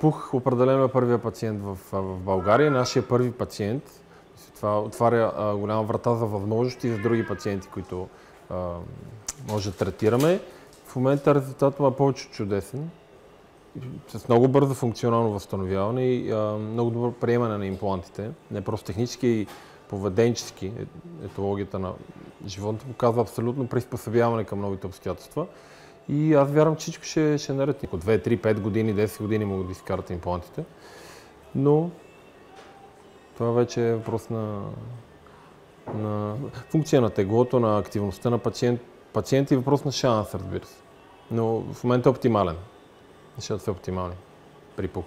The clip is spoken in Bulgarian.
Пух определено е първия пациент в България. Нашия първи пациент. Това отваря голяма врата за възможности за други пациенти, които може да третираме. В момента резултатът е повече чудесен. С много бързо функционално възстановяване и много добро приемане на имплантите. Не просто технически, и поведенчески. Етологията на живота показва абсолютно приспособяване към новите обстоятелства. И аз вярвам, че всичко ще е наред. От 2, 3, 5 години, 10 години могат да изкарат имплантите. Но това вече е въпрос на функция на теглото, на активността на пациента и въпрос на шанс, разбира се. Но в момента е оптимален. Нещата са оптимални при пух.